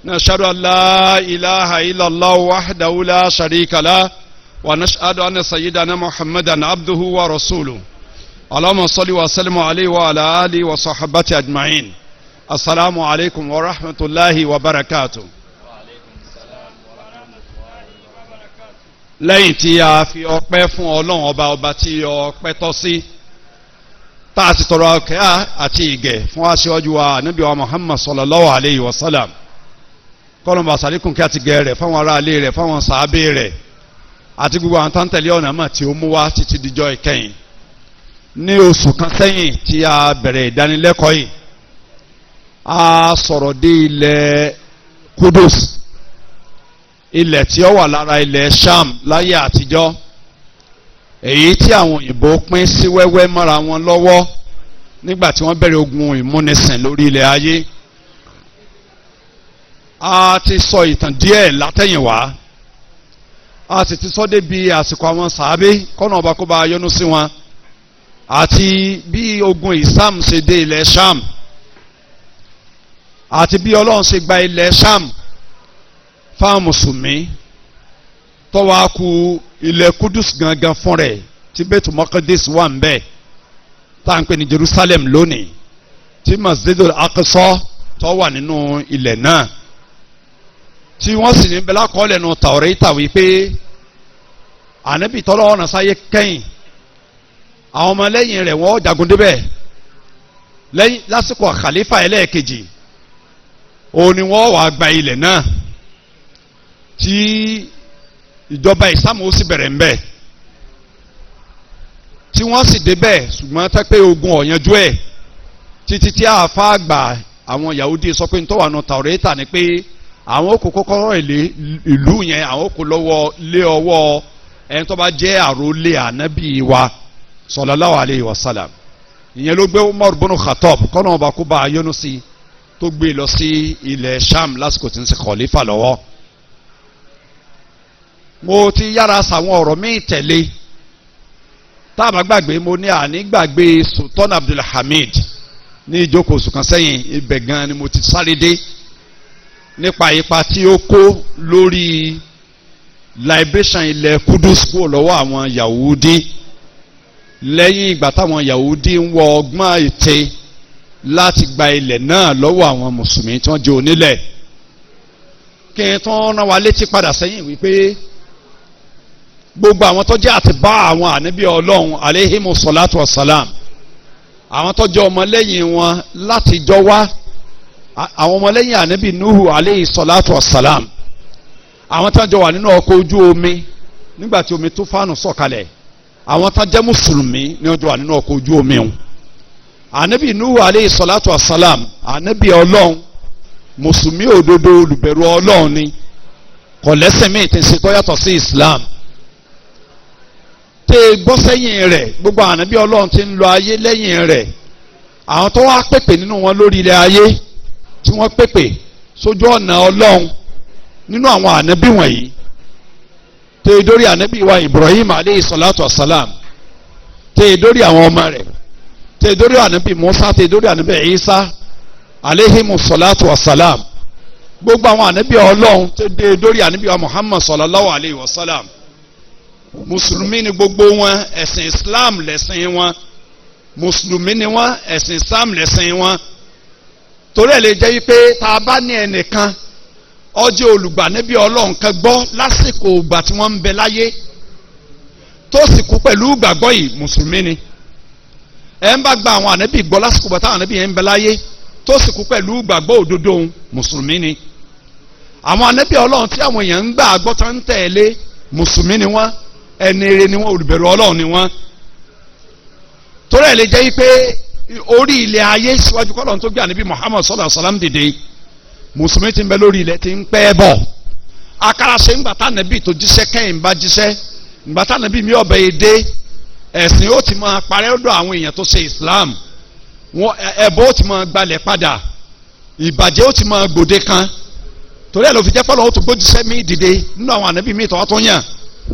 نشهد أن لا إله إلا الله وحده لا شريك له ونشهد أن سيدنا محمدا عبده ورسوله اللهم صل وسلم عليه وعلى آله وصحبه أجمعين. السلام عليكم ورحمة الله وبركاته. lẹ́yìn tí a fi ọpẹ́ fún ọlọ́run ọba tí ọpẹ́ tọ́ sí tá a sì tọrọ ọkẹ́ àti ìgẹ̀ fún aṣíwájú wa ànábì wa Muhammad sallallahu alayhi wa sallam kọ́lọ́n bá sàlékún kí a ti gẹ̀ rẹ̀ fáwọn ará ilé rẹ̀ fáwọn sàábé rẹ̀ àti gbogbo àwọn táǹtẹ̀lé ọ̀nà mà tí ó mú wá títí dijọ́ ìkẹyìn. ní oṣù kan sẹ́yìn tí a bẹ̀rẹ̀ ìdánilẹ́kọ̀ọ́ yìí a sọ̀rọ̀ dé ilẹ̀ Kudus, ilẹ̀ tí ó wà lára ilẹ̀ Sham láyé àtijọ́, èyí tí àwọn òyìnbó pín sí wẹ́wẹ́ mọ́ra wọn lọ́wọ́ nígbà tí wọ́n bẹ̀rẹ̀ ogun ìmúnisìn lórí ilẹ̀ ayé. a ti sọ ìtàn díẹ̀ látẹ̀yìnwá, a sì ti sọ débi àsìkò àwọn sàábé kọ́nà ọba kó bá yọ́nú sí wọn àti bí ogun Islam ṣe dé ilẹ̀ Sham àti bí Ọlọ́run ṣe gba ilẹ̀ Sham fáwọn mùsùlùmí tó wá kù ilẹ̀ Kudus gangan fún rẹ̀ tí Baitul Maqdis wà ń bẹ̀ tá à ń pè ní Jerusalem lónìí, tí Masjidul Aqsa tó wà nínú ilẹ̀ náà, tí wọ́n sì ní bẹ́lá kọ́ lẹ́nu Taurata wípé ànábì tọ́lọ́ ọ̀nà sáyé kẹ́yìn àwọn ọmọlẹ́yìn rẹ̀ wọ́n jagun débẹ̀ lẹ́yìn lásìkò khalifa ẹlẹ́ẹ̀kejì òun ni wọ́n wàá gba ilẹ̀ náà tí ìjọba ìsàmù ó sì bẹ̀rẹ̀ ń bẹ̀ tí wọ́n sì débẹ̀ ṣùgbọ́n tẹ́ pé ogun ọ̀yanjú ẹ̀ títí tí àáfà àgbà àwọn Yahudi sọ pé nítorí àwọn Taurata ni pé àwọn kò kọ́kọ́rọ́ ìlú yẹn àwọn kò lọ́wọ́ lé ọwọ́ ẹni tó bá jẹ́ àrólé ànábì wa sallallahu alayhi wa sallam. ìyẹn ló gbé Umar bin Khattab kọ́nà ọba kó bá a yọ́nú sí tó gbé lọ sí ilẹ̀ Sham lásìkò tí ń ṣe khalifa lọ́wọ́. mo ti yára sàwọn ọ̀rọ̀ míì tẹ̀lé tá a bá gbàgbé mo ní àní gbàgbé Sultan Abdulhamid ní ìjókòó oṣù kan sẹ́yìn, ibẹ̀ gan ni mo ti sáré dé nípa ipa tí ó kó lórí liberation ilẹ̀ Kudus kúrò lọ́wọ́ àwọn Yahudi lẹ́yìn ìgbà táwọn Yahudi ń wọ ọgbọ́n ète láti gba ilẹ̀ náà lọ́wọ́ àwọn mùsùlùmí tí wọ́n jẹ́ onílẹ̀. kí n tún rán wa létí padà sẹ́yìn wípé gbogbo àwọn tó jẹ́ àtibá àwọn ànábì Ọlọ́run alayhimu salatu wassalam, àwọn tó jẹ́ ọmọlẹ́yìn wọn láti jọ wá, àwọn ọmọlẹ́yìn ànábì Nuhu alayhi salatu wassalam, àwọn tó jọ wà nínú ọkọ̀ ojú omi nígbà tí omi túfánù sọ̀kalẹ̀, àwọn tó jẹ́ mùsùlùmí ni wọ́n jọ wà nínú ọkọ̀ ojú omi wọn. ànábì Nuhu alayhi salatu wassalam ànábì Ọlọ́run mùsùlùmí òdodo olùbẹ̀rù Ọlọ́run ni, kò lẹ́sìn míì tí ń ṣe tó yàtọ̀ sí Islam. tẹ́ gbọ́ sẹ́yìn rẹ̀ gbogbo ànábì Ọlọ́run tí ń lọ ayé lẹ́yìn rẹ̀, àwọn tó wá pèpè nínú wọn lórí ilẹ̀ ayé tí wọ́n pèpè sójú ọ̀nà Ọlọ́run nínú àwọn ànábì wọ̀nyí, tẹ́ dórí ànábì wa Ibrahim aleyhi salatu wasalam, tẹ́ dórí àwọn ọmọ rẹ̀, tẹ́ dórí ànábì Musa, tẹ́ dórí ànábì Isa aleyhi salatu wasalam, gbogbo àwọn ànábì Ọlọ́run tẹ́ dórí ànábì wa Muhammad sallallahu alayhi wa sallam. mùsùlùmí ni gbogbo wọn, ẹ̀sìn Islam lẹ̀sìn wọn, mùsùlùmí ni wọn, ẹ̀sìn Islam lẹ̀sìn wọn. torí ẹ̀ lè jẹ́ wípé tá a bá ní ẹnìkan ọjọ́ olùgbànẹ́bí Ọlọ́run kan gbọ́ lásìkò ìgbà tí wọ́n ń bẹ láyé tó sì kú pẹ̀lú ìgbàgbọ́ yìí, mùsùlùmí ni. ẹ̀ ń bá gba àwọn ànábì gbọ́ lásìkò ìgbà táwọn ànábì yẹn ń bẹ láyé tó sì kú pẹ̀lú ìgbàgbọ́ òdodo, mùsùlùmí ni. àwọn ànábì Ọlọ́run tí àwọn èèyàn ń gbà gbọ́ tó ń tẹ̀lé, mùsùlùmí ni wọ́n, ẹni rere ni wọ́n, olùbẹ̀rù Ọlọ́run ni wọ́n. torí ẹ̀ lè jẹ́ wípé orí ilẹ̀ ayé síwájú kọ́lọ́n tó gbé ànábì Muhammad sallallahu alaihi wasallam dìde, mùsùlùmí ti ń bẹ lórí ilẹ̀ ti ń pẹ́ bọ̀. akárasẹ̀ ńgbà tá ànábì tó jíṣẹ́ kẹ́yìn bá jíṣẹ́, ńgbà tá ànábì mi ọ̀bẹ yìí dé, ẹ̀sìn ó ti máa parẹ́ lọ́dọ̀ àwọn èèyàn tó ṣe Islam, ẹbọ ó ti máa gbalẹ̀ padà, ìbàjẹ́ ó ti máa gbòde kan. torí ẹ̀ ló fi jẹ́ pọ́lọ́ ó tó gbójúṣẹ́ mi dìde nínú àwọn ànábì mi tó yàn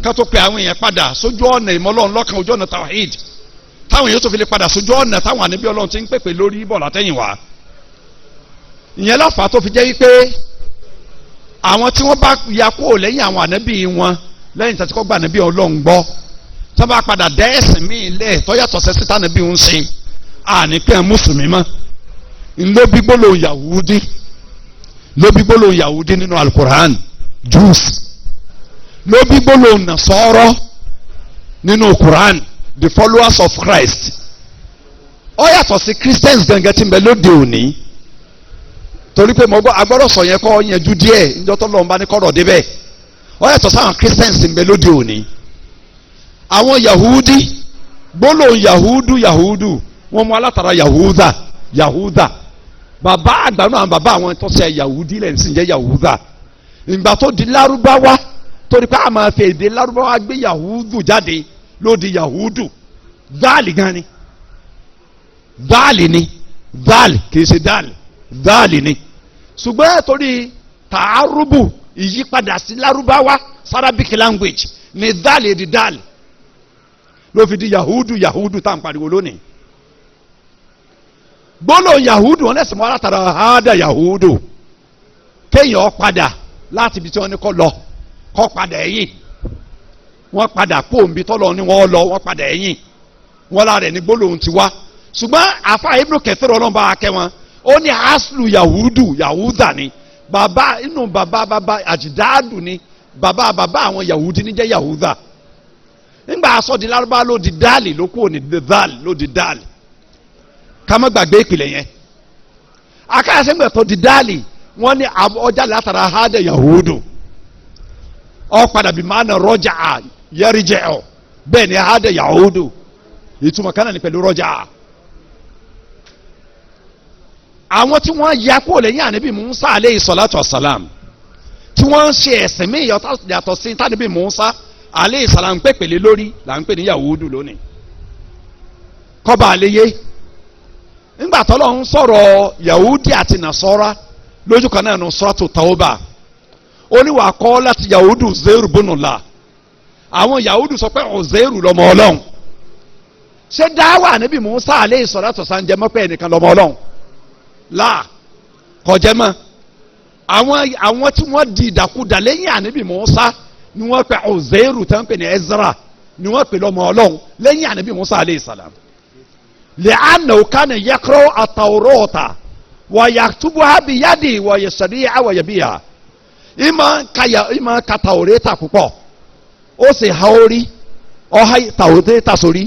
ká tó pe àwọn èèyàn padà sójú ọ̀nà ìmọ̀lọ́run lọ́kàn, ojú ọ̀nà tawhid, táwọn èèyàn tó fi lè padà sójú ọ̀nà táwọn ànábì Ọlọ́run ti ń pèpè lórí bọ̀ látẹ̀yìn wá. ìyẹn láfa tó fi jẹ́ wípé àwọn tí wọ́n bá ya kúrò lẹ́yìn àwọn ànábì wọn lẹ́yìn tí wọ́n gba ànábì Ọlọ́run gbọ́ tí wọ́n bá padà dá ẹ̀sìn míì lẹ̀ tó yàtọ̀ sẹ́sìn tí ànábì ń sìn àní pé mùsùlùmí mọ́ ló bí gbólóhùn Yahudi nínú alukur'an Jews ló bí gbólóhùn Nasara nínú Quran the followers of Christ ó yàtọ̀ sí Christians gangan tí ń bẹ lóde òní torí pé agbọ́dọ̀ sọ yẹn kọ́ yẹnjú díẹ̀ níjọ́ tó lọ́nba ní kọ́rọ̀ débẹ̀ ó yàtọ̀ sáwọn Christians tí ń bẹ lóde òní àwọn Yahudi gbólóhùn Yahudu wọ́n mú alátara Yahuda bàbá àgbàdo àwọn bàbá àwọn tó ṣe Yahudi lẹ́yìn sì ń jẹ́ Yahuda ìgbà tó di Lárúbáwá torí pé a máa fẹ́ èdè Lárúbáwá gbé Yahudu jáde ló di Yahudu dáàlì gan ni dáàlì kì í ṣe dáàlì ni ṣùgbọ́n torí tààrùbù ìyípadà sí Lárúbáwá Arabic language ni dáàlì di dáàlì ló fi di Yahudu tá à ń pariwo lónìí gbólóhùn Yahudu wọn lẹ́sìn mọ́ alátara hádà Yahudu kéèyàn padà láti ibi tí wọ́n ní kọ́ lọ kọ́ padà ẹ̀yìn wọ́n padà pòǹbí tọ́lọ̀ ni wọ́n lọ wọ́n padà ẹ̀yìn wọ́n lára ẹ̀ ní gbólóhùn ti wá ṣùgbọ́n àfa Ibnu Kathir ọlọ́mọba akẹ́ wọn ó ní aslu Yahuda ni bàbá inú bàbá àjìdáàdù ni bàbá àwọn Yahudi ní jẹ́ Yahuda nígbà aṣọ di Lárúbá ló di dáàlì ló kúrò ní dáàlì ló di dáàlì ká má gbàgbé ìpìlẹ̀ yẹn akáyàsẹ́gbẹ̀ tó di dáàlì wọ́n ní ọjà látara hádà Yahudu ọ padà bí máa na rọjà yẹrìjẹ ọ bẹ́ẹ̀ ni hádà Yahudu ìtumọ̀ kan náà ní pẹ̀lú rọjà àwọn tí wọ́n ya kó lẹ́yìn ànábì Musa aleyhi salatu wasalam tí wọ́n ń ṣe ẹ̀sìn mí yàtọ̀ sí tànábì Musa aleyhi salam pépèlé lórí là ń pè ní Yahudu lónìí kọ́ba àléyé nígbà tọ́lọ́ ń sọ̀rọ̀ Yahudi àti Nasara lójú kan náà nù suratu Tawba ó ní wàá kọ́ láti Yahudu Uzairu bunullah àwọn Yahudu sọ pé Uzairu lọ́mọ Ọlọ́run ṣé dáwà níbi Musa aleyhi salatu wasalam jẹ́ mọ́pẹ́ ẹnìkan lọ́mọ Ọlọ́run láà kọjẹ́ mọ́ àwọn tí wọ́n di ìdàkudà lẹ́yìn ànábì Musa ni wọ́n pe Uzairu tán pè ní Ezra ni wọ́n pè lọ́mọ Ọlọ́run lẹ́yìn ànábì Musa aleyhi salam li'annahu kana yaqra'u at-Tawrata wa yaktubuha biyadihi wa yastadi'u wa yabiha ìmọ̀ ka Tawrata púpọ̀ ó sì ha orí ọha Tawrata sórí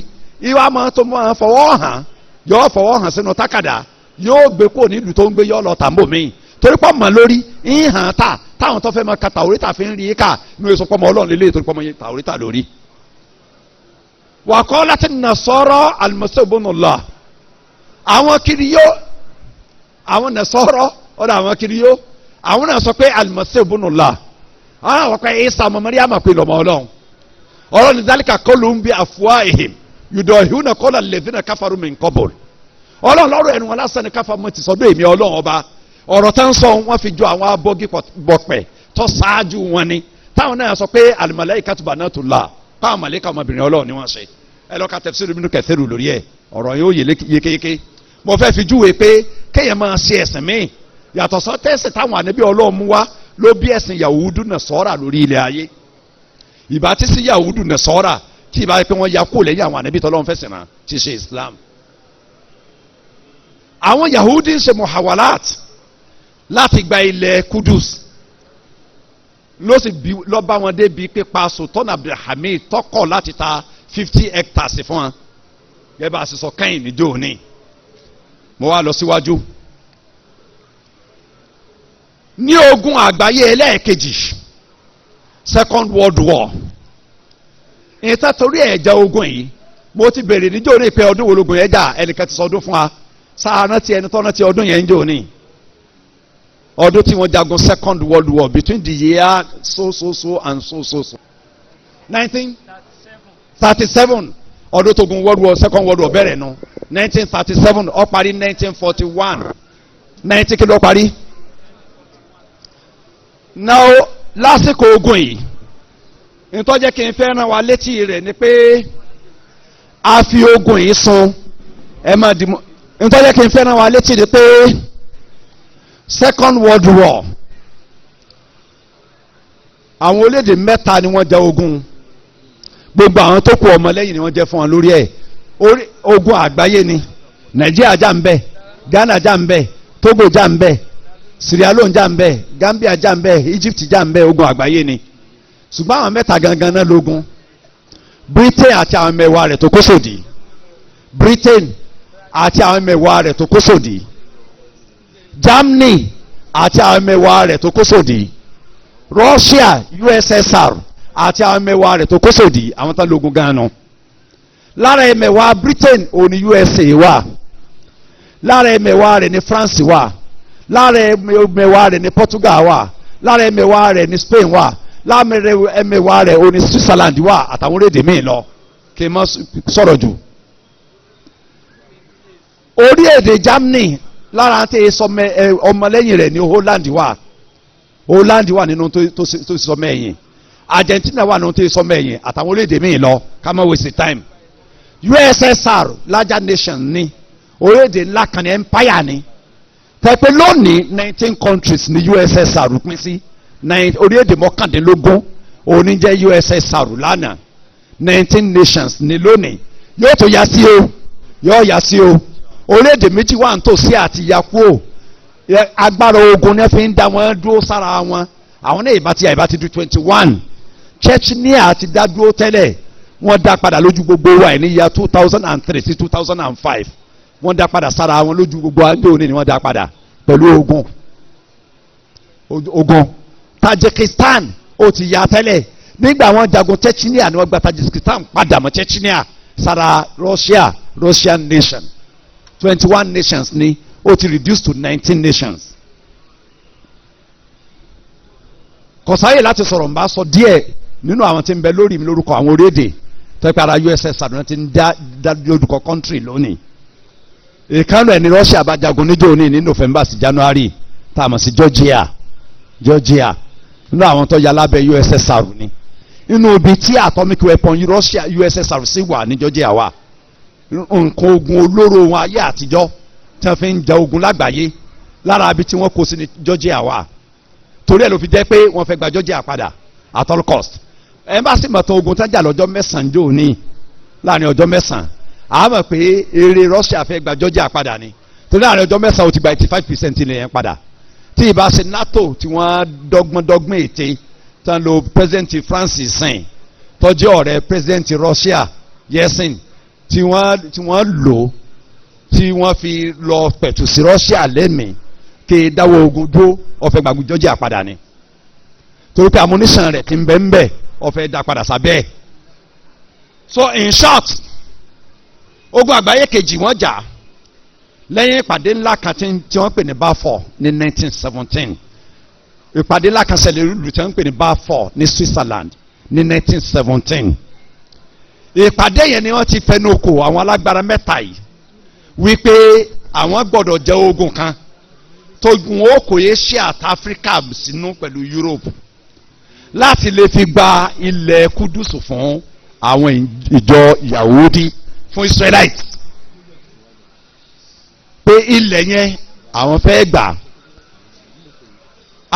ìwà máa tó máa fọwọ́ hàn sínú tákàdá yóò gbé kó nílùú tó ń gbé yọ lọ tàǹbò míì torí pọ́ mọ̀ lórí ìhàn táwọn tó fẹ́ máa ka Tawrata fi ń rí ká ní oṣù pọ́mọ Ọlọ́run lélẹ́yìí torí pọ́mọ Tawrata lórí. wa qalat an-Nasara al-Masih ibnullah àwọn kiriyó àwọn Nasara ọ̀dọ̀ àwọn kiriyó àwọn náà sọ pé al-Masih ibnullah àwọn àwọn pé Isa ọmọ Maryam pé lọ́mọ Ọlọ́run ọ̀rọ̀ ní dhalika qawluhum bi afwahihim yudahhiruna qawla alladhina kafaru min qabl Ọlọ́run lọ́rọ̀ ẹnu wọn lásán ni káfa mọ́ ti sọ́dọ̀ èmi Ọlọ́run ọba ọ̀rọ̀ tá ń sọ wọn fi jọ àwọn abọ́gí bọ̀pẹ̀ tó ṣáájú wọn ni táwọn náà sọ pé al-malaikatu banatullah táwọn màlẹ́kà ọmọbìnrin Ọlọ́run ni wọ́n ṣe ẹ lọ́ka tafsir Ibn Kathir lórí ẹ̀ ọ̀rọ̀ yóò yé yékéyéké mo fẹ́ fi júwe pé kéèyàn máa ṣe ẹ̀sìn míì yàtọ̀ sọ tẹ́sí táwọn ànábì Ọlọ́run mú wá ló bí ẹ̀sìn Yahudu Nasara lórí ilẹ̀ ayé ìbá tí sí Yahudu Nasara tí ìbá pé wọ́n ya kó lẹ́yìn àwọn ànábì tọ́lọ́run fẹ̀sìn náà ti ṣe Islam àwọn Yahudi ń ṣe muhawalat láti gba ilẹ̀ Kudus ló sì lọ bá wọn débi pípa Sultan Abdulhamid tọkọ láti ta 50 hectares fún wọn gẹ́gẹ́ bá a sì sọ kẹ́yìn níjó ní mo wá lọ síwájú ní ogun àgbáyé ẹlẹ́ẹ̀kejì Second World War ìta torí ẹ̀jẹ̀ ogun yìí mo ti bèrè níjó ní pé ọdún wo lógun yẹn jà ẹnìkan ti sọ ọdún fún wa sáà rántí ẹni tó rántí ọdún yẹn ń jò ní ọdún tí wọ́n jagun Second World War between the year so and so 1937 ọdún tó gun World War Second World War bẹ̀rẹ̀ nu 1937 ó parí 1941 19 kí ló parí now lásìkò ogun yìí ìtọ́jẹ́ kí n fẹ́ ràn wá létí rẹ̀ ni pé a fi ogun yìí sun ẹ máa dì mọ́ nítorí kí n fẹ́ràn wa létí ni pé Second World War àwọn orílẹ̀-èdè mẹ́ta ni wọ́n jẹ ogun gbogbo àwọn tó kù ọmọlẹ́yìn ni wọ́n jẹ́ fún wọn lórí ẹ̀ ogun àgbáyé ni Nàìjíríà jà ń bẹ Ghana jà ń bẹ Togo jà ń bẹ Sierra Leone jà ń bẹ Gambia jà ń bẹ Egypt jà ń bẹ ogun àgbáyé ni ṣùgbọ́n àwọn mẹ́ta gangan náà lógun Britain àti àwọn mẹ́wàá rẹ̀ tó kó sòdì Britain àti àwọn mẹ́wàá rẹ̀ tó kó sòdì Germany àti àwọn mẹ́wàá rẹ̀ tó kó sòdì Russia USSR àti àwọn mẹ́wàá rẹ̀ tó kó sòdì àwọn tó lógun gan-an lára ẹ̀mẹ̀wàá Britain òní USA wà lára ẹ̀mẹ̀wàá rẹ̀ ní France wà lára ẹ̀mẹ̀wàá rẹ̀ ní Portugal wà lára ẹ̀mẹ̀wàá rẹ̀ ní Spain wà lára ẹ̀mẹ̀wàá rẹ̀ òní Switzerland wà àtàwọn orílẹ̀-èdè míì lọ kí n má sọ̀rọ̀ jù. orílẹ̀-èdè Germany lára àti ọmọlẹ́yìn rẹ̀ ní Holland wà nínú tó sọmọ ẹ̀yìn Argentina wà nínú tó sọmọ ẹ̀yìn àtàwọn orílẹ̀-èdè míì lọ ká má waste time. USSR larger nation ni orílẹ̀-èdè ńlá kan ní empire ni tẹ́pẹ́ lónìí 19 countries ní USSR pín sí orílẹ̀-èdè mọ́kàndínlógún òní jẹ́ USSR lánàá 19 nations ní lónìí yóò tó yá sí o yóò yá sí o orílẹ̀-èdè méjì wà nítòsí àti yakuo agbára ogun ní fi ń dá wọn dúró sára wọn àwọn náà ìbá ti du 21 Chechnya ti dá dúró tẹ́lẹ̀ wọ́n dá padà lójú gbogbo wa ní ya 2003 sí 2005 wọ́n dá padà sára wọn lójú gbogbo àgbẹ̀ òní ni wọ́n dá padà pẹ̀lú ogun Tajikistan ó ti ya tẹ́lẹ̀ nígbà wọ́n jagun Chechnya ni wọ́n gba Tajikistan padà mọ́ Chechnya sára Russian nation 21 nations ni ó ti reduce to 19 nations. kọ̀sáyè láti sọ̀rọ̀ ń bá sọ díẹ̀ nínú àwọn tí ń bẹ lórí mi lórúkọ àwọn orílẹ̀-èdè tẹ́pẹ́ ara USSR náà ti ń dá lórúkọ country lónìí. ìkànnì ẹni Russia bá jagun níjọ́ òní ní November sí January tá a mọ̀ sí Georgia nínú àwọn tó ya lábẹ́ USSR ni inú ibi tí atomic weapon Russia USSR sì wà ní Georgia wà nǹkan ogun olóró wọn ayé àtijọ́ tí wọ́n fi ń ja ogun lágbàáyé lára ibi tí wọ́n kó sí ní Georgia wà torí ẹ̀ ló fi jẹ́ pé wọ́n fẹ́ gba Georgia padà at all cost ẹ̀mbásí mọ̀tàn ogun tájà lọ́jọ́ mẹ́sàn-án jò ní láàrin ọjọ́ mẹ́sàn-án àmọ́ pé eré Russia fẹ́ gba Georgia padà ni torí láàrin ọjọ́ mẹ́sàn-án ó ti gba 85% ilẹ̀ yẹn padà tí ìbá ṣe NATO tí wọ́n dọ́gbọ́n ète tán lo president France sìn tọ́jú ọ̀rẹ́ president Russia Yeltsin tí wọ́n lò tí wọ́n fi lọ pẹ̀tù sí Russia lẹ́mìí kí dáwọ́ ogun dúró ó fẹ́ gba Georgia padà ni torí pé ammunition rẹ̀ ti ń bẹ ń bẹ ó fẹ́ dá padà sábẹ́ ẹ̀. So in short ogun àgbáyé kejì wọ́n jà lẹ́yìn ìpàdé ńlá kan tí wọ́n pè ní Balfour ní 1917 ìpàdé ńlá kan ṣẹlẹ̀ lù tí wọ́n pè ní Balfour ní Switzerland ní 1917 ìpàdé yẹn ni wọ́n ti fẹnu kò àwọn alágbára mẹ́ta yìí wípé àwọn gbọ́dọ̀ jẹ ogun kan tógun ó kò yé ṣe àti Africa sínú pẹ̀lú Europe láti lè fi gba ilẹ̀ Kúdùsù fún àwọn ìjọ Yahudi fún Israelite pé ilẹ̀ yẹn àwọn fẹ́ gbà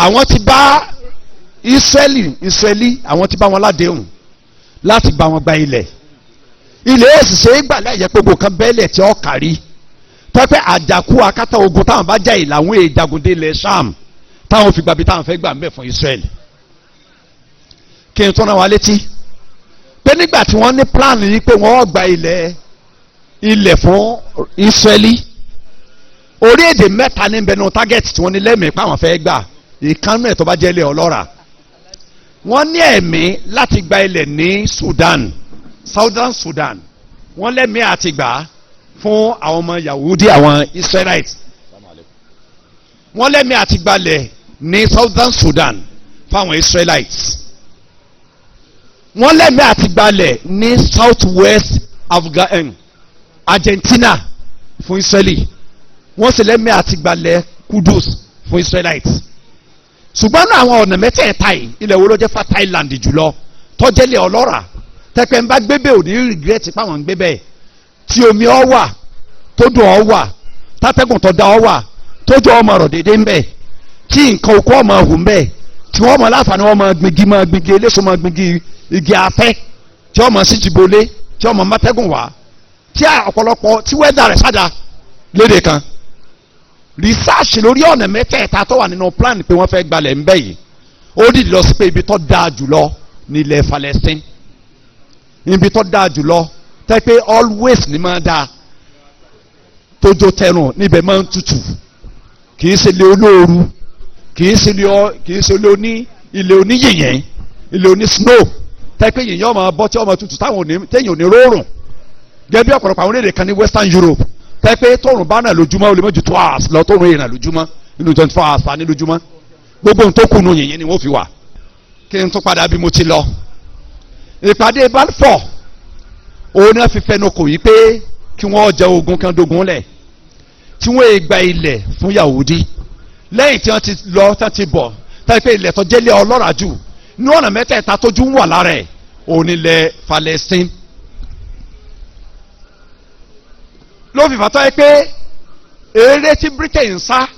àwọn ti bá Israeli àwọn ti bá wọn ládéhùn láti bá wọn gba ilẹ̀ èsì ṣe é gbà láyé pé gbogbo kan bẹ́ẹ̀lẹ̀ tí ó kárí pẹ́pẹ́ àjàkú akátá ogun táwọn bá jà yìí làwọn èèjàgùndé ilẹ̀ Sham táwọn fi gbàbí táwọn fẹ́ gbà ń bẹ̀ fún Israel kí n tún rán wa létí pé nígbà tí wọ́n ní plan yìí pé wọ́n gba ilẹ̀ fún Israeli orílẹ̀-èdè mẹ́ta ní bẹnu target tí wọ́n ní lẹ́mìí páwọn fẹ́ gbà ìkànnì ẹ̀ tó bá jẹ́ ilẹ̀ ọlọ́ràá wọ́n ní ẹ̀mí láti gba ilẹ̀ ní Sudan Southern Sudan wọ́n lẹ́mìí àti gbà fún àwọn ọmọ Yahudi àwọn Israelites wọ́n lẹ́mìí àti gbalẹ̀ ní Southern Sudan fáwọn Israelites wọ́n lẹ́mìí àti gbalẹ̀ ní Southwest Argentina fún Israeli wọ́n sì lẹ́mìí àti gbalẹ̀ Kudus fún Israelites ṣùgbọ́n náà àwọn ọ̀nà mẹ́tẹ̀ẹ̀ta yìí ilẹ̀ wo ló jẹ́ fertile land jùlọ tọ́jẹ́lẹ̀ ọlọ́ràá tẹ́pẹ́ ń bá gbébẹ̀ ò ní regret páwọn ń gbébẹ̀ tí omi ọ wà tó dùn ọ wà tátẹ́gùn tó da ọ wà tójú ọmọ rọ̀ déédéé ń bẹ̀ tí nǹkan oko ọmọ hù ń bẹ̀ tí wọ́n mọ láǹfààní wọ́n máa gbingi eléso máa gbingi igi afẹ́ tí wọ́n mọ sí jìbọlé tí wọ́n mọ mọ́tẹ́gùn wá tí ọ̀pọ̀lọpọ̀ tí wẹ́dà rẹ̀ sáda léde kan research lórí ọ̀nà mẹ́tẹ̀ẹ̀ta tó wà nínú plan pé wọ́n fẹ́ gbalẹ̀ ń bẹ̀ yìí ó dìde lọ sí pé ibi tó dáa jùlọ ní ilẹ̀ Palestine ibi tó dáa jùlọ tẹ́ pé always ní máa dáa tójó tẹrùn níbẹ̀ máa ń tutù kì í ṣe ilé olóoru kì í ṣe ilé oníyìnyín ilé oní snow tẹ́ pé yìnyín ọmọ bọ́ tí ọmọ tutù téèyàn ò ní rọrùn gẹ́gẹ́ bí ọ̀pọ̀lọpọ̀ àwọn orílẹ̀-èdè kan ní Western Europe tẹ́ pé tóòrùn bá náà lójúmọ́ ó lè mọ́jú 2 hours lọ tóòrùn èèyàn lójúmọ́ nínú 24 hours ta ní lójúmọ́ gbogbo ohun tó kù nù yìnyín ni wọ́n fi wà kí n tún padà bí mo ti lọ. ìpàdé Balfour òun náà fi fẹnu kò yí pé kí wọ́n jẹ ogun kan dogun lẹ̀ tí wọ́n gba ilẹ̀ fún Yahudi lẹ́yìn tí wọ́n ti lọ tí wọ́n ti bọ̀ tẹ́ pé ilẹ̀ tó jẹ́lé ọlọ́ràá jù ní ọ̀nà mẹ́tẹ̀ẹ̀ta tójú ń wà lára ẹ̀ òun ilẹ̀ Palestine. ló fi fàtọ́ ẹ pé eré tí Britain sá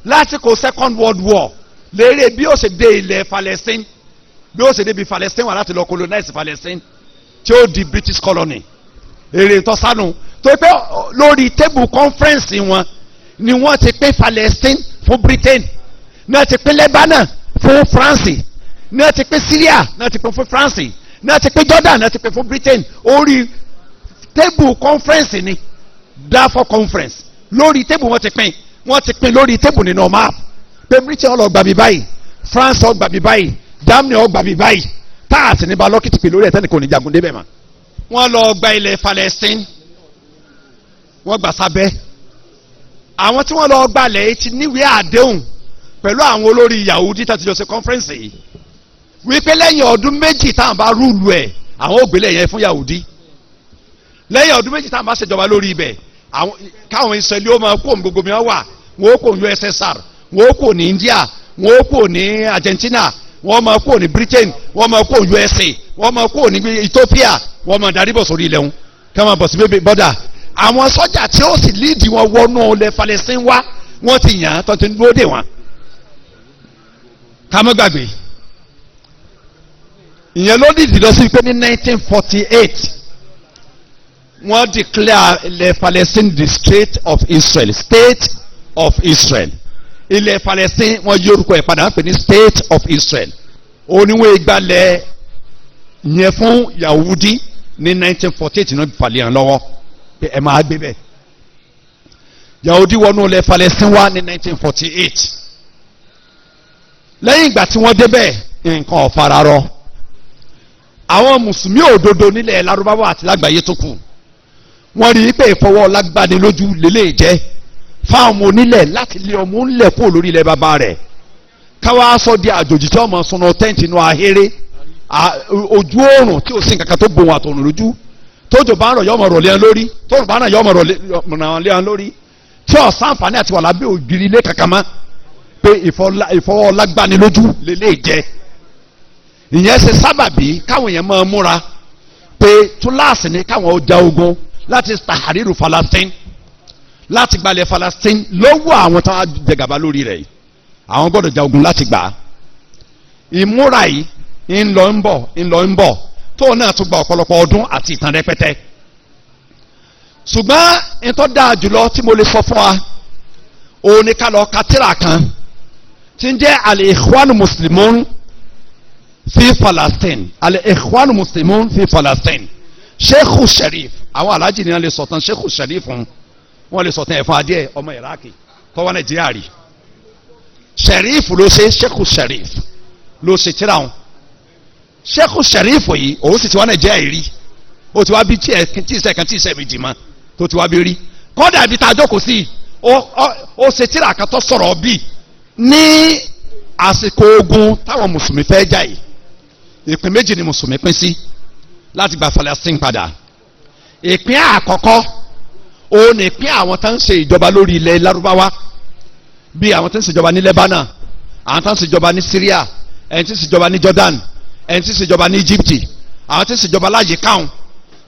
lásìkò Second World War lérè bí ó ṣe dé ilẹ̀ Palestine bí ó ṣe débi Palestine wà láti lọ colonize Palestine tí ó di British colony èrè ìtọ́sánù tó pé lórí table conference wọn ni wọ́n ti pín Palestine fún Britain náà ti pín Lebanon fún France náà ti pín Syria náà ti pín fún France náà ti pín Jordan náà ti pín fún Britain orí table conference ni Darfur conference lórí table wọ́n ti pín lórí table nínú map pé Britain ó gbà bí báyìí France ó gbà bí báyìí Germany ó gbà bí báyìí táàsì ní balọ́kìtì pé lórí ẹ̀ tẹ́nìkan ò ní jagun débẹ̀ mọ́. wọ́n lọ gba ilẹ̀ Palestine wọ́n gbà sábẹ́ àwọn tí wọ́n lọ gbalẹ̀ ti níwèé àdéhùn pẹ̀lú àwọn olórí Yahudi tí a ti jọ ṣe conference yìí wípé lẹ́yìn ọdún méjì táwọn bá rúùlù ẹ̀ àwọn ògbélé yẹn fún Yahudi lẹ́yìn ọdún méjì táwọn bá ṣèjọba lórí ibẹ̀ káwọn Israeli ó máa kó òun gbogbo mi wà wọ́n ó kó USSR wọ́n ó kó ní India wọ́n ó kó ní Argentina wọ́n máa kó ní Britain wọ́n máa kó USA wọ́n máa kó ní Ethiopia wọ́n máa darí bọ̀ sórí ilẹ̀ wọn kí wọ́n máa bọ̀ sí bébè bọ́dà àwọn sọ́jà tí ó sì líìdì wọn wọnú ilẹ̀ Palestine wá wọ́n ti yàn án tó ti ń dúró dè wọ́n. ká má gbàgbé ìyẹn ló dìdì lọ sí pé ní 1948 wọ́n declare ilẹ̀ Palestine the state of Israel ilẹ̀ Palestine wọ́n yí orúkọ ẹ̀ padà wọ́n pè ní state of Israel oníwèé ìgbàlẹ̀ yẹn fún Yahudi ní 1948 náà falẹ̀ hàn lọ́wọ́ pé ẹ máa gbé bẹ́ẹ̀ Yahudi wọnú ilẹ̀ Palestine wá ní 1948 lẹ́yìn ìgbà tí wọ́n débẹ̀ nǹkan ò fararọ àwọn mùsùlùmí òdodo nílẹ̀ Lárúbáwá àti lágbàáyé tó kù wọ́n rí i pé ìfọwọ́ lágbánilójú lélẹ̀ jẹ́ fáwọn ọmọ onílẹ̀ láti lé ọmọ ńlẹ̀ kúrò lórí ilẹ̀ bàbá rẹ̀ káwá sọ di àjòjì tí wọ́n mọ̀ sọnù tẹ́ǹtì inú ahéré ojú oòrùn tí ò sí nǹkan kan tó gbóhùn àtọ̀run lójú tójò bá ń rọ̀ yọmọ rọ̀ léhan lórí tóòrùn bá ń rọ̀ yọmọ rọ̀ léhan lórí tí ọ̀sán àǹfààní àti wà lábẹ́ ògiri ilé kankan mọ́ pé ìfọwọ́ lágbánilójú lélẹ̀ jẹ́ ìyẹn ṣe sábàbí káwọn èèyàn máa múra pé túláàsì ni káwọn ó ja ogun láti tahariru Palestine láti gbalẹ̀ Palestine lọ́wọ́ àwọn tó jẹ gàba lórí rẹ̀ àwọn gbọ́dọ̀ ja ogun láti gbà á ìmúra yìí ń lọ ń bọ̀ tó náà tún gba ọ̀pọ̀lọpọ̀ ọdún àti ìtàn rẹpẹtẹ ṣùgbọ́n ìtọ́ dáa jùlọ tí mo lè sọ fún wa òun ni ká lọ ka tírà kan tí ń jẹ́ al-Ikhwan Muslimun fi Palestine al-Ikhwan Muslimun fi Palestine Sheikh Sharif àwọn alájì ni wọ́n lè sọ̀tàn Sheikh Sharif fún wọ́n lè sọ̀tàn ẹ̀fọn adé ọmọ Iraki tọ́wọ́ Nàìjíríà rí Sharif ló ṣe Sheikh Sharif ló ṣe tírà wọn Sheikh Sharif yìí òun sì ti wá Nàìjíríà rí ó ti wá bí tí ìṣe kan tí ìṣe méjì mọ́ tó ti wá bí rí kọ́dà ibi tá a jókòó sí ó ṣe tírà kan tó sọ̀rọ̀ bí ní àsìkò ogun táwọn mùsùlùmí fẹ́ jà yìí ìpín méjì ni mùsùlùmí pín sí láti gba Palestine padà ìpín àkọ́kọ́ òun ni ìpín àwọn tó ń ṣe ìjọba lórí ilẹ̀ Lárúbáwá bí àwọn tó ń ṣèjọba ní Lebanon àwọn tó ń ṣèjọba ní Syria ẹni tí ń ṣèjọba ní Jordan ẹni tí ń ṣèjọba ní Egypt àwọn tí ń ṣèjọba láyé káwọn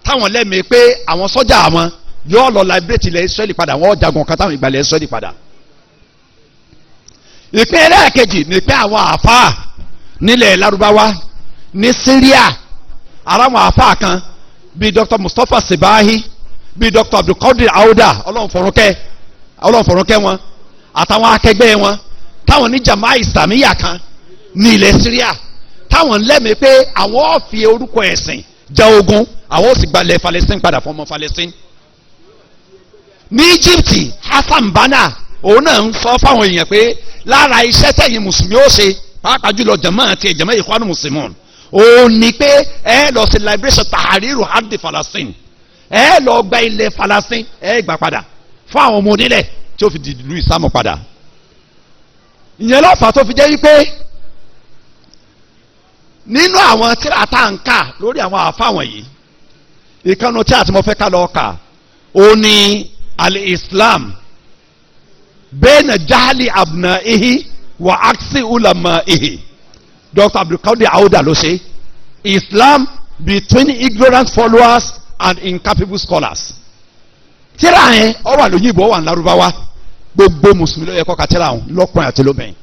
táwọn lẹ́mìí pé àwọn sọ́jà àwọn yóò lọ liberate ilẹ̀ Israeli padà wọ́n jagun kan táwọn ìgbàlẹ̀ Israeli padà. ìpín ẹlẹ́ẹ̀kejì ni pé àwọn àfáà nílẹ̀ Lárúbáwá ní Syria ara wọn àfa kan bíi Dr. Mustapha Sibahi bíi Dr. Abdulkadir Auda Ọlọ́run fọ̀rọ̀kẹ́ wọn àtàwọn akẹgbẹ́ wọn táwọn ní jama islamiyya kan ní ilẹ̀ Syria táwọn lẹ́mìí pé àwọn ò fi orúkọ ẹ̀sìn ja ogun àwọn ò sì gbalẹ̀ Palestine padà fún ọmọ Palestine. Ní Egypt Hassan Banna òun náà ń sọ fáwọn èèyàn pé lára iṣẹ́ tẹ̀yìn mùsùlùmí ó ṣe pàápàá jùlọ jama àti jama Ikhwanul Muslimun òun ni pé ẹ lọ sí liberation tahariru hadi Palestine ẹ lọ gba ilẹ̀ Palestine ẹ gbà padà fún àwọn ọmọ onílẹ̀ tí ó fi di ìlú ìsámù padà. Ìyẹn lọ́fà tó fi jẹ́ wípé nínú àwọn tírà tá à ń kà lórí àwọn àfa wọ̀nyí ìkànnì tí àti mo fẹ́ ká lọ kà ó ní al-Islam bayna jahli abnaihi wa aksi ulamaihi Dr. Abdulkadir Auda ló ṣe Islam between ignorant followers and incapable scholars. Tírà yẹn ó wà lóyìnbó ó wà ní Lárúbáwá gbogbo mùsùlùmí ló yẹ kó ka tírà wọn lọ́kùnrin àti lóbìnrin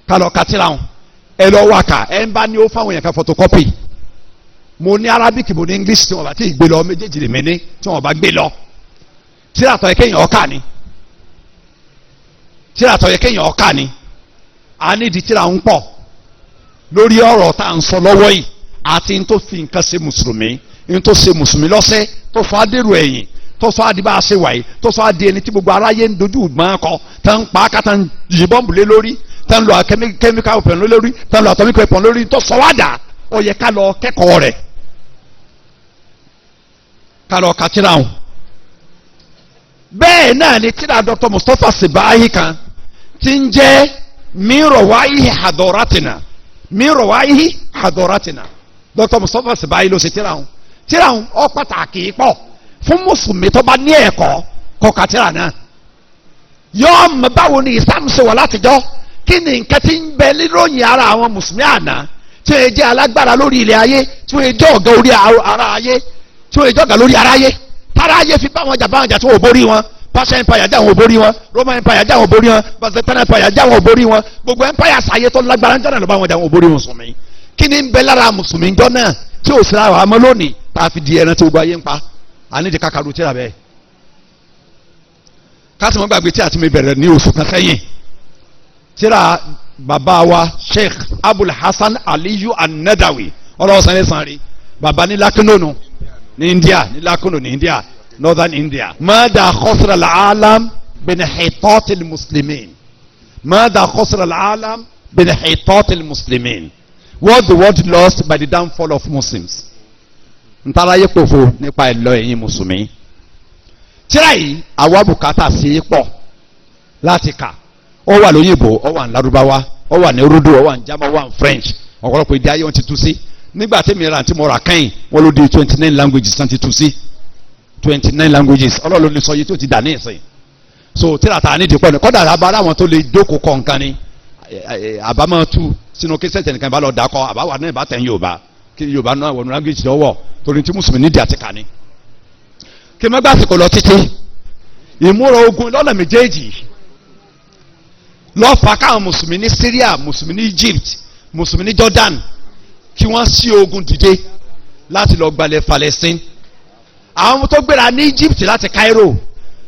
ká lọ ka tírà wọn ẹ lọ wá kà ẹ ń bá ní ó fáwọn yẹn ká photocopy mo ní Arabic mo ní English tí wọn bá ti gbé lọ méjèèjì lè mí ní tí wọn bá gbé lọ tírà tó yẹ kéèyàn ọkà ni tírà tó yẹ kéèyàn ọkà ni a ní di tírà ń pọ̀ lórí ọ̀rọ̀ tá à ń sọ lọ́wọ́ yìí àti n tó fi nǹkan ṣe mùsùlùmí n tó ṣe mùsùlùmí lọ́sẹ̀ tó fọ́ adérò ẹ̀yìn tó sọ adi bá a ṣe wáyé tó sọ adi ẹni tí gbogbo aráyé ń dojú ìgbọ́n kọ tá ń pa á ká tá ń yìnbọn bùlé lórí tá ń lo chemical weapon lórí tá ń lo atomic weapon lórí tó sọ wá dà ó yẹ ká lọ kẹ́kọ̀ọ́ rẹ̀ ká lọ ka tírà wọn. Bẹ́ẹ̀ náà ni tírà Dr. Mustapha Sibahi kan tí ń jẹ́ mirowaihi hadoratina Dr. Mustapha Sibahi ló ṣe tírà wọn ó pàtàkì pọ̀ fún mùsùlùmí tó bá ní ẹ̀kọ́ kọ̀ọ̀kan tírà náà yóò mọ báwo ni Islam ṣe wà látijọ́ kí ni nǹkan tí ń bẹ líròyìn ara àwọn mùsùlùmí àná tí wọ́n jẹ́ alágbára lórí ilẹ̀ ayé tí wọ́n jẹ́ ọ̀gá orí ara ayé tí wọ́n jẹ́ ọ̀gá lórí ara ayé tára ayé fi bá wọn jà tí wọ́n ò borí wọn Persian Empire já wọn ò borí wọn Roman Empire já wọn ò borí wọn Byzantine Empire já wọn ò borí wọn gbogbo empire sàyé tó lágbára ń jọ́nà ló bá wọn jà wọn ò borí mùsùlùmí kí ni ń bẹ lára mùsùlùmí jọ náà tí ò sí ara àmọ́ lónìí tá a fi di ẹran tí gbogbo ayé ń pa àníjẹ kakaru tíra bẹ́ẹ̀ kásìmọ gbàgbé tí a ti mi bẹ̀rẹ̀ ní oṣù kan sẹ́yìn tíra bàbá wa Sheikh Abul Hasan Aliyu An-Nadawi ọlọ́sàn ẹ̀sán rí bàbá ní Lakinonu ní India ní Lakinonu ní India Northern India. Mada khasra al-alam binhitat al-muslimin mada khasra al-alam binhitat al-muslimin what the world lost by the downfall of Muslims. Ntàlàyé pòfo nípa ìlọ ẹ̀yin mùsùlùmí tíra yìí àwa bùkátà sí pọ̀ láti kà ó wà lóyìnbó ó wà ní Lárúbáwá ó wà ní Urdu ó wà ní German ó wà ní French ọ̀pọ̀lọpọ̀ èdè ayé wọn ti tú sí nígbà tí mìíràn tí mo rà kẹ́yìn wọn ló di 29 languages náà ti tú sí 29 languages ọlọ́run ní sọ yìí tó ti dà ní ìsìn so tíra ta ní ìdìpọ̀ ní kọ́dà àbára àwọn tó lè jókòó kọ̀ nǹkan ni àbámọ́ tú sínú kí sẹ́tẹ̀ nìkan bá lọ dákọ̀ àbáwá náà bá tẹ̀ ń Yorùbá kí Yorùbá náà wọnú language lọ́wọ́ torí tí mùsùlùmí nídìí àti kàní. kí mẹ́gbà àsìkò lọ títí ìmúra ogun lọ́nà méjèèjì lọ́fà káwọn mùsùlùmí ní Syria mùsùlùmí ní Egypt mùsùlùmí ní Jordan kí wọ́n sí ogun dìde láti lọ gbalẹ̀ Palestine. àwọn tó gbéra ní Egypt láti Cairo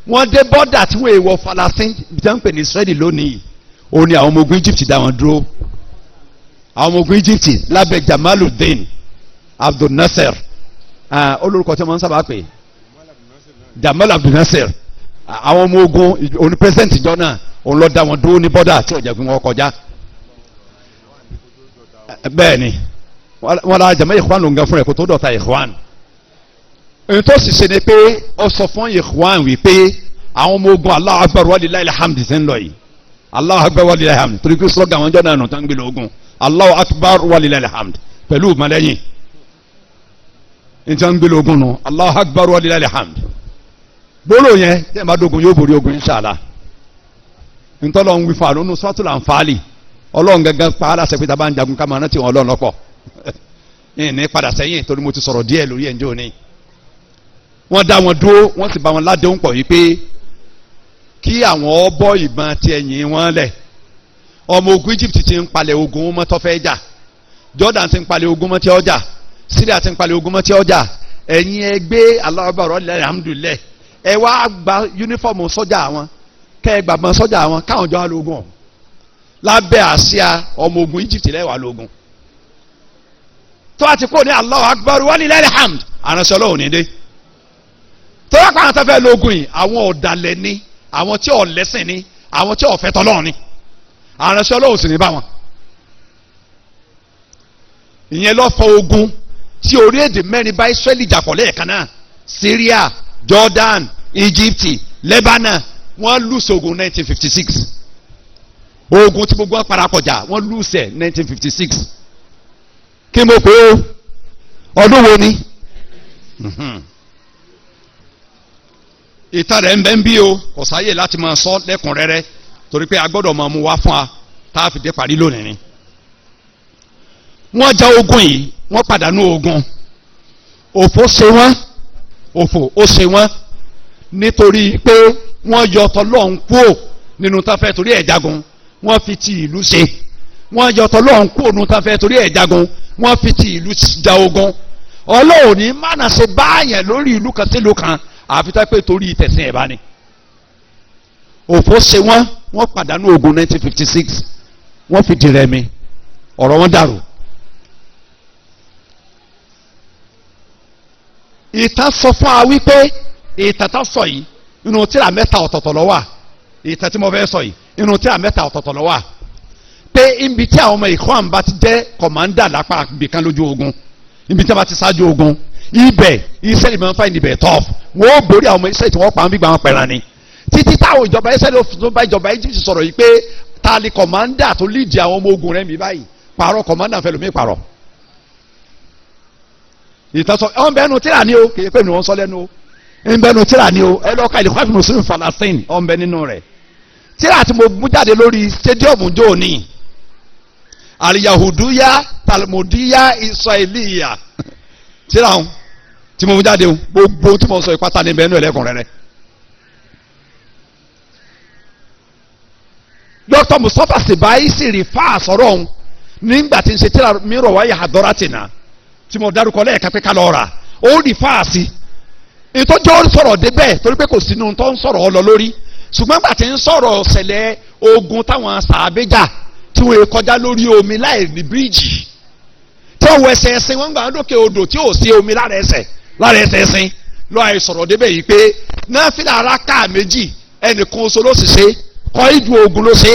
wọ́n dé bọ́dà tí wọ́n èèwọ̀ Palestine bí wọ́n pè ní Israeli lónìí òun ni àwọn ọmọ ogun Egypt dá wọn dúró àwọn ọmọ ogun Egypt lábẹ́ Jamaluddin Abdul Nasser olórúkọ tí wọ́n sábà pè Jamal Abdul Nasser àwọn ọmọ ogun òní president ìjọ náà òun lọ dá wọn dúró ní bọ́dà tí ọjà gbé wọn kọjá bẹ́ẹ̀ ni wọ́n ra jama Ikhwan ló ń gan fún ẹ̀ kó tó dọ̀ta Ikhwan èyí tó sì ṣe ni pé ó sọ fún Ikhwan wípé àwọn ọmọ ogun Allahu Akbar wa lillahil hamd ṣe ń lọ yìí Allahu Akbar wa lillahil hamd torí pé slogan àwọn ìjọ náà nù tán gbé lóògùn Allahu Akbar wa lillahil hamd pẹ̀lú ìmọ̀lẹ́yìn ìjọ ń gbé lóògùn nù Allahu Akbar wa lillahil hamd gbólóò yẹn tẹ́ ẹ̀ máa dógun yóò borí ogun inshallah ntọ́lọ́ ń wí fún àlónú Suratul Anfal ọlọ́run gángan pa aláṣẹ pé tá a bá ń jagun ká máa rántí wọn ọlọ́run lọ́pọ̀ ní padà sẹ́yìn torí mo ti sọ̀rọ̀ díẹ̀ lórí ẹ̀ ń jò ní. wọ́n dá wọn dúró wọ́n sì bá wọn ládéhùn pọ̀ yìí pé kí àwọn bọ́ ìbọn ti ẹ̀yìn wọn lẹ̀ ọmọ ogun Egypt ti ń palẹ̀ ogun mọ́ tó fẹ́ jà, Jordan ti ń palẹ̀ ogun mọ́ tí ó jà, Syria ti ń palẹ̀ ogun mọ́ tí ó jà. Ẹ̀yin ẹ gbé Allahu Akbar alhamdulillah, ẹ wá gba yúnífọ̀mù sọ́jà wọn, kẹ́ ẹ gbàgbọ́n sọ́jà wọn káwọn jọ wá lógun ọ̀ lábẹ́ àsíá ọmọ ogun Egypt lẹ́wà lógun. tó a ti kó ní Allahu Akbar walillahil hamd àránṣẹ́ Ọlọ́run ní dé. tó wá pàrọ̀ tó fẹ́ lógun yìí àwọn ọ̀dàlẹ̀ ni, àwọn tí ò lẹ́sìn ni, àwọn tí ò fẹ́ tọ́lọ́run ni, àránṣẹ́ Ọlọ́run sì ní bá wọn. ìyẹn ló fọ ogun tí orílẹ̀-èdè mẹ́rin bá Israẹli jàpọ̀ lẹ́ẹ̀kan náà, Syria, Jordan, Egypt, Lebanon, wọ́n lùsẹ̀ ogun 1956. ogun tí gbogbo wọn parapọ̀ jà wọ́n lùsẹ̀ 1956. kí mo pè ó ọdún wo ni? ìtàn rẹ̀ ń bẹ ń bí o, kò sáyè láti máa sọ lẹ́kùnrẹ́rẹ́ torí pé a gbọ́dọ̀ máa mú wá fún wa tá a fi dé parí lónìí ni. wọ́n jà ogun yìí, wọ́n pàdánù ogun, òfò ṣe wọ́n, òfò ó ṣe wọ́n nítorí pé wọ́n yọ tọlọ́hun kúò nínú tá fẹ́ torí ẹ̀ jagun, wọ́n fi ti ìlú ṣe. wọ́n yọ tọlọ́hun kúò nínú tá fẹ́ torí ẹ̀ jagun, wọ́n fi ti ìlú ja ogun. Ọlọ́run ní mánà ṣe báyẹn lórí ìlú kan sílùú kan àfi tá pé torí ìtẹ̀sìn ẹ̀ bá ní. òfò ṣe wọ́n, wọ́n pàdánù ogun 1956, wọ́n fi di rẹmi, ọ̀rọ̀ wọn dàrú. ìtàn sọ fún wa wípé ìtàn tó sọ yìí inú tírà mẹ́ta ọ̀tọ̀ọ̀tọ̀ ló wà. ìtàn tí mo fẹ́ sọ yìí inú tírà mẹ́ta ọ̀tọ̀ọ̀tọ̀ ló wà. pé ibi tí àwọn ọmọ ìkọ́ àǹbá ti jẹ́ kọ̀mándà lápá ibìkan lójú ogun, ibi tí wọ́n bá ti ṣáájú ogun, ibẹ̀ Ísírẹ́lì máa ń fà níbẹ̀ tọ́f, wọ́n ó borí àwọn ọmọ Ísírẹ́lì tí wọ́n pa ń bí gba wọn pẹ̀lá ni. títí táwọn ìjọba Ísírẹ́lì tó bá ìjọba Egypt sọ̀rọ̀ yìí pé ta ni kọ̀mándà tó lídìí àwọn ọmọ ogun rẹ̀ mi báyìí, pààrọ̀ kọ̀mándà fẹ́ lómi pààrọ̀. ìtọ́sọ ọ̀n bẹ́ẹ̀ nu tíra ni o, kì í pè ní wọ́n sọ lẹ́nu o, ń bẹ́ẹ̀ nu tíra ni o, ẹ lọ́ọ́ ka ìlú kọ́fì mùsùlùmí Palestine ọ̀n bẹ́ẹ̀ nínú rẹ̀. tíra tí mo mú jáde lórí stadium jò ní aliyahuduya talmudiya israeliya tíra ọ̀hún tí mo mú jáde o, gbogbo tí mo sọ ìpátá ní bẹ́ẹ̀ nù ẹlẹ́kùnrẹ́rẹ́. Dr. Mustapha Sibai sì rí fáà sọ̀rọ̀ ọ̀hún nígbà tí ń ṣe tíra mìíràn wáyé hadoratina tí mo dárúkọ lẹ́ẹ̀kan pé ká lọ rà, ó rí fáàsì ìtọ́jú sọ̀rọ̀ débẹ̀ torí pé kò sínú tó ń sọ̀rọ̀ ọ lọ lórí, ṣùgbọ́n gbà tí ń sọ̀rọ̀ ṣẹlẹ̀ ogun táwọn sàbẹ́jà tí wọ́n kọjá lórí omi láì ní bíríìjì, tí wọ́n wọ ẹsẹ̀ ẹsìn wọ́n gbà lókè odò tí ò sí omi lára ẹsẹ̀ ẹsìn lọ́ àì sọ̀rọ̀ débẹ̀ yìí pé náfìlà rákà méjì ẹnìkan oṣù ló sì ṣe, kọ́ ìdù ogun ló ṣe,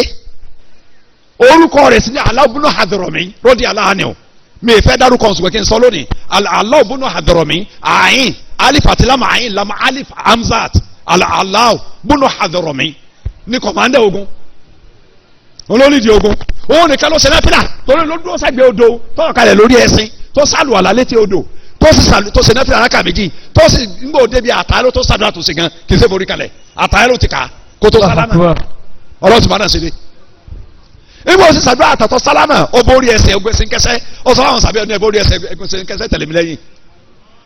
orúkọ rẹ̀ sí ní aláwùbúnú hadrọ̀mí rọ́dí aláhánìó, mi fẹ́ dárúkọ nsùgbọ́n kí n sọ lónìí aláwọ̀ bùnú hadrọ̀mí àyìn alif àti lam àyìn lam alif hamzat aláwọ̀ bùnú hadrọ̀mí ní kọ̀mándé ogun olórídìí ogun òun nìkan ló ṣe náfìlà torí ló dúró sẹ́gbẹ̀ẹ́ odò tó kalẹ̀ lórí ẹṣin tó sálù àlá létí odò tó ṣe náfìlà rákà méjì tó sì ń gbò débi àtàló tó sàdúrà tó ṣe gan kì í ṣe forí kalẹ̀ àtàló ti kà kó tó sálámà ọlọ́tún bá náà ṣe dé. ibo si sàdúrà àtàtọ̀ sálámà ó borí ẹsẹ̀ ẹgbẹ́sìn kẹsẹ́ ó sọ fáwọn sàbẹ̀ ọdún ẹ borí ẹsẹ̀ ẹgbẹ́sìn kẹsẹ́ tẹ̀lé mi lẹ́yìn.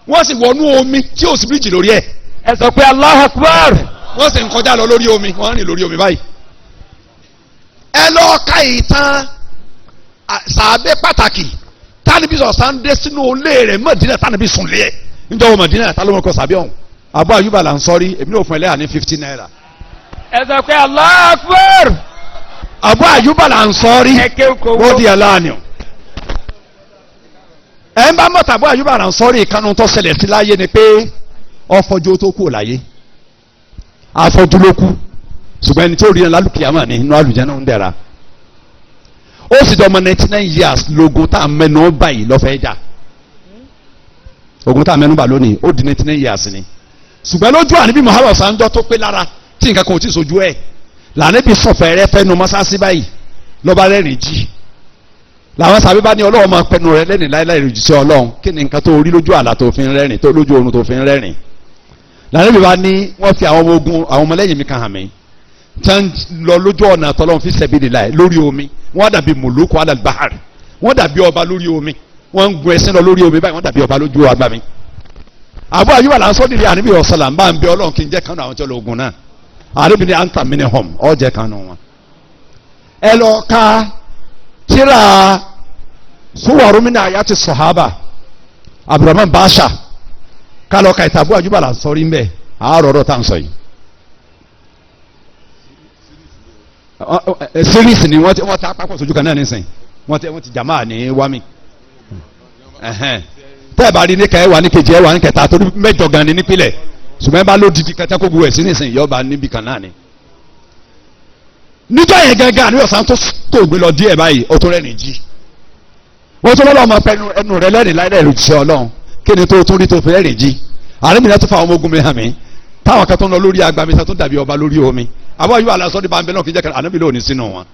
wọ́n sì wọnú omi tí ò sí bíríjì lórí ẹ̀. ẹ sọ pé Allahu Akbar. wọ́n sì ń kọjá lọ lórí omi wọ́n rìn lórí omi báyìí. ẹ lọ́ọ́ ka ìtàn sàbẹ̀ pàtàkì tánibí sọ̀sán dé sínú ilé rẹ̀ Mọ̀dínà tánibí sùn lé ẹ̀ níjọ́ Mọ̀dínà tálọ́mọkọ sàbẹ̀ ọ̀hún Abu Ayuba là ń sọrí èmi náà fún ẹ lẹ́yà ní 15 naira. ẹ sọ pé Allahu Akbar. Abu Ayuba là ń sọrí wọ́n di aláàánú. ẹ ń bá mọ̀tà Abu Ayuba là ń sọrí ìkànnì tó ṣẹlẹ̀ sí láyé ni pé ọfọjú tó kú láyé afọjú ló kú ṣùgbọ́n ẹni tó rí ẹ lálùkìyàmà ní inú àlùjánnà ń dẹ̀ra. ó sì dọ́mọ 99 years lógun tá a mẹ́nu báyìí lọ́fẹ̀ẹ́ jà ogun tá a mẹ́nu bà lónìí ó di 99 years ni ṣùgbọ́n lójú àníbí Muhammad sanjọ́ tó pé lára tí nǹkan kan ò tí ì sojú ẹ̀ lànàbí sọ̀fẹ̀rẹ̀ fẹ́nu mọ́sáàsì báyìí lọ́ba rẹ́rìn jí làwọn sábẹ́ bá ní ọlọ́run máa pẹnu rẹ lẹ́rìn láíláì rìn jíṣẹ́ ọlọ́run kí ni nǹkan tó rí lójú àlá tó fi ń rẹ́rìn tó lójú oorun tó fi ń rẹ́rìn lànàbí bá ní wọ́n fi àwọn ọmọ ogun àwọn ọmọlẹ́yìn mi kan hàn mí tí wọ́n lọ lójú ọ̀nà tọ́lọ́run fi sabilillah lórí omi wọ́n dàbí mùlùkù alal bahar wọ́n dàbí ọba lórí omi wọ́n ń gun ẹṣin lọ lórí omi báyìí wọ́n dàbí ọba lójú agbami. Abu Ayuba là ń sọ nílé àníbi ọ̀sán bá ń bẹ ọlọ́run kí n jẹ́ kánú àwọn tí wọ́n lọ ogun náà àríbi ni anta minhum ọ̀jẹ̀ kánú wọn. ẹ lọ ka tírà suwaru min ayati sahaba Abdurrahman Basha ká lọ ka ìtàbù àjùbà là ń sọrí ń bẹ àárọ̀ ọ̀rọ̀ tá à ń sọ yìí. series ni wọ́n ti apapọ̀ sójú kan náà nísìnyí wọ́n ti jàmáà ní wámi tẹ́ ẹ bá rí ní kẹ́ ẹ wà ní kejì ẹ wà ní kẹta torí mẹ́jọ gan ni nípìnlẹ̀ ṣùgbọ́n ẹ bá ló didi kẹta kó gbogbo ẹ̀ sí nísìnyí yọba níbi kan náà ni. níjọ́ yẹn gángan àníwọ̀ sàn tó gbé lọ díẹ̀ báyìí ó tó rẹ́ni jí wọ́n tó lọ́wọ́ ọmọ pẹ̀lú ẹnu rẹ lẹ́rìn láìlẹ́ ìlú ṣe ọlọ́run kí ni tó tún rí tó fi rẹ́rìn jí àrímìnira tó fa ọmọ ogun mi hàn mí táwọn kan tó ń lọ lórí agbamisa tó dàbí ọba lórí omi àbọ̀ yóò aláṣọ ní bambẹ́ náà kí n jẹ́ kí ànábì lóò ní sínú wọn.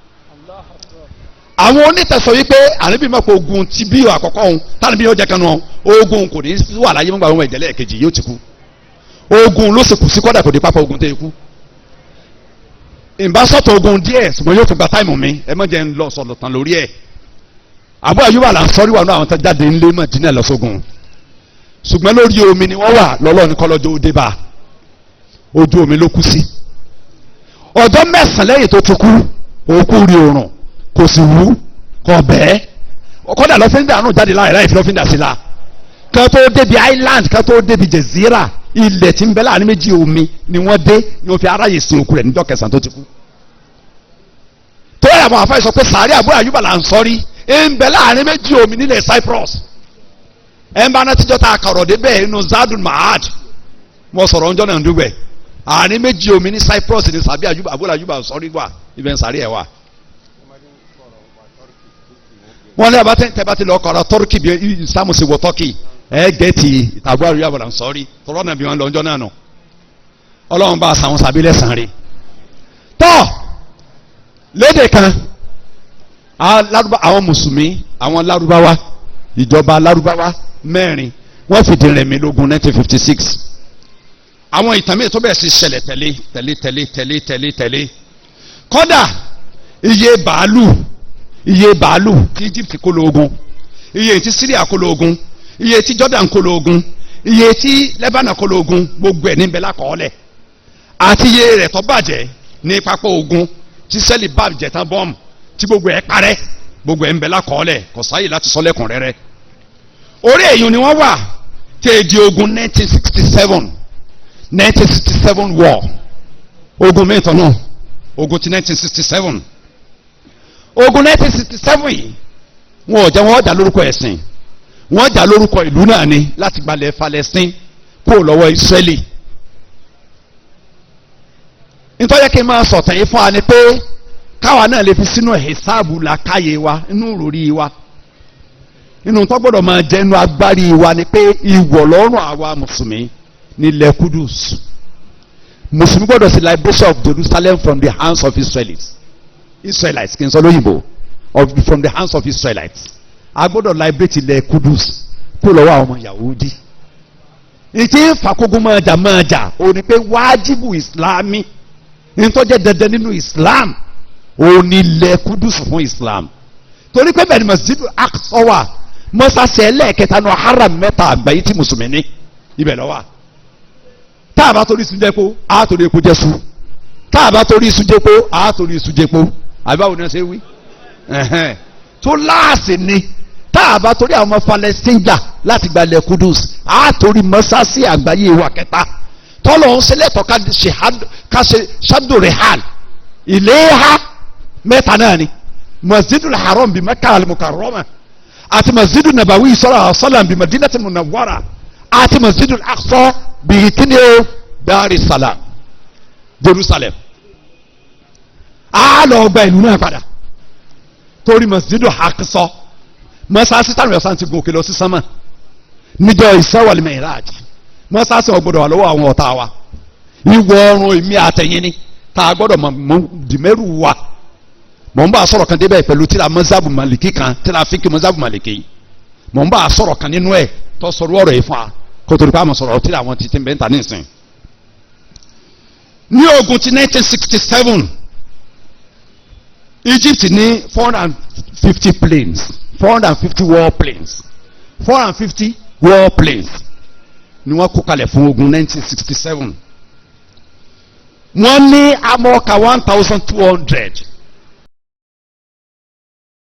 àwọn onítẹ̀sọ̀ yìí pé ànábì mọ̀ pé ogun ti bí àkọ́kọ́ òun tánàbí yóò jẹ́ kanu ogun kò ní wà láyé mọ́gbà ohun ìjẹ́lẹ̀ kejì yóò ti kú ogun ló sì kù sí kọ́dà kò dé pápá ogun tẹ́ ikú. ìbásọ̀tọ̀ ogun díẹ̀ ṣùgbọ́n yóò tún gba táìmù mi ẹ mọ̀ jẹ́ ń lọ sọ̀rọ̀ tán lórí ẹ̀. àbọ̀ yóò aláṣọ rí wà náà àwọn tó jáde ńlé Mádínà lọ sógun ṣùgbọ́n lórí omi ni wọ́n wà lọ́lọ́ ní kọ́lọ́jọ́ ó dé bá ojú omi ló kú sí. ọjọ́ 9 lẹ́yìn tó ti kú òkú rí oòrùn kò sì wú kò bẹ́ẹ̀ kọ́dà lọ́fíńdà àánú jáde láì fi lọ́fíńdà sí la kan tó débi island kan tó débi jezira ilẹ̀ tí ń bẹ láàrin méjì omi ni wọ́n dé ni wọ́n fi aráyè sin òkú rẹ̀ níjọ́ 9 tó ti kú. tó yẹ àwọn afáyé sọ pé sàárẹ̀ Abu Ayyub al-Ansari ń bẹ láàrin méjì omi nílẹ̀ Cyprus ẹ̀ ń bá náà tíjọ́ ta àkàrọ̀ débẹ̀ inú Zadul Ma'ad mo sọ̀rọ̀ ọjọ́ náà ń dúgbẹ̀ àárín méjì omi ní Cyprus ní sàbí Abu Ayyub al-Ansari wà ibẹ̀ ń sàárẹ̀ ẹ̀ wà. wọ́n ní abátẹ́ ti lọ kọ́ra Turkey bí Islam ṣe wọ Turkey ẹ̀ gẹ̀ẹ́tì Abu Ayyub al-Ansari tọ́rọ́ náà bí wọ́n lọ ọjọ́ náà nù ọlọ́run bá sàwọn sàbí lẹ́sàn-án rí. tọ́ lédè kan àwọn mùsùlùmí àwọn lárúbáwá ìjọba lárúbáwá 4 wọ́n fìdí rẹmi lógun 1956 àwọn ìtàn mi tó bẹ̀rẹ̀ sí ṣẹlẹ̀ tẹ̀lé kódà iye bàálù tí Egypt kó lọ ogun iye tí Syria kó lọ ogun iye tí Jordan kó lọ ogun iye tí Lebanon kó lọ ogun gbogbo ẹ̀ níbẹ̀ lákọọ́lẹ̀ àti iye rẹ̀ tó bàjẹ́ ní pápá ogun tí sẹ́lì bàjẹ́ tán bọ́ọ̀mù tí gbogbo ẹ̀ parẹ́ gbogbo ẹ̀ ń bẹ lákọọ́lẹ̀ kò sáyè láti sọ lẹ́kùnrẹ́rẹ́ orí èyàn ni wọ́n wà tí èdè ogun 1967 war ogun mẹ́tọ̀ náà ogun ti 1967 ogun 1967 yìí wọn ò jẹ́ wọn dá lórúkọ ẹ̀sìn wọ́n dá lórúkọ ìlú náà ni láti gbalẹ̀ Palestine kó lọ́wọ́ Isirẹili nítorí kí n máa sọ̀tàn yìí fún wa ni pé káwa náà lè fi sínú ẹ̀sáàbù làkàyè wa inú òròrí wa inú tó gbọ́dọ̀ máa jẹ́ inú agbárí wa ni pé ìwọ̀ lọ́rùn àwa mùsùlùmí nílẹ̀ Kudus mùsùlùmí gbọ́dọ̀ sí liberation of Jerusalem from the hands of Israelites kì í sọ lóyìnbó from the hands of Israelites a gbọ́dọ̀ liberate ilẹ̀ Kudus kó lọ́wọ́ àwọn ọmọ Yahudi ìtì fàkógún máa jà ó ní pé wájibù Islami ní tó jẹ́ dandan nínú Islam ó ní ilẹ̀ Kudus fún Islam torí pé bẹ́ẹ̀ ni Masjidul Aqsa wà mọ́sáṣẹ́ ẹlẹ́ẹ̀kẹta náà haram mẹ́ta àgbáyé tí mùsùlùmí ní ibẹ̀ ló wà tá a bá torí iṣu jẹ́pọ̀ a torí epo jẹ́sù tá a bá torí iṣu jẹ́pọ̀ a torí iṣu jẹ́pọ̀ àbáwo ni wọ́n ṣe wí tó láàsì ni tá a bá torí àwọn ọmọ Palestine jà láti gbalẹ̀ Kudus a torí mọ́sáṣẹ́ àgbáyé wa kẹta tọ́lọ̀ ń ṣẹlẹ̀ tọ́ ká ṣe ṣáàdù rẹ̀ hàn ìléha mẹ́ta náà ni Masjidul Haram bí Makkah al-Mukarrama àti Masjidul Nabawi sallallahu alaihi wasallam bí Madinatul Munawwara àti Masjidul Aqsa bí kíni o Dar es Salaam Jerusalem a lọ gba ìlú náà padà torí Masjidul Aqsa mọ́sáàsì táwọn ẹ̀sán ti gòkè lọ sí sánmà níjọ́ Isra wal Mi'raj mọ́sáàsì ọgbọ́dọ̀ wà lọ́wọ́ àwọn ọ̀tá wa ìwọ ọrùn èmi àtẹ̀yìn ni tá a gbọ́dọ̀ mọ̀ dìmẹ́rù wa mọ̀ n bá a sọ̀rọ̀ kan débẹ̀ pẹ̀lú tíra mọ́sáàbù màlìkì kan tíra fíkì mọ́sáàbù màlìkì mọ̀ n bá a sọ̀rọ̀ kan nínú ẹ̀ tó sọ̀rọ̀ ọ̀rọ̀ yìí fún wa kó tó di pa àmọ̀ sọ̀rọ̀ tíra àwọn títí bẹ́ẹ̀ ń ta nísìn. ní ogun ti 1967 Egypt ní 450 planes 450 war planes 450 war planes ni wọ́n kó kalẹ̀ fún ogun 1967 wọ́n ní amọ̀ọ́ka 1200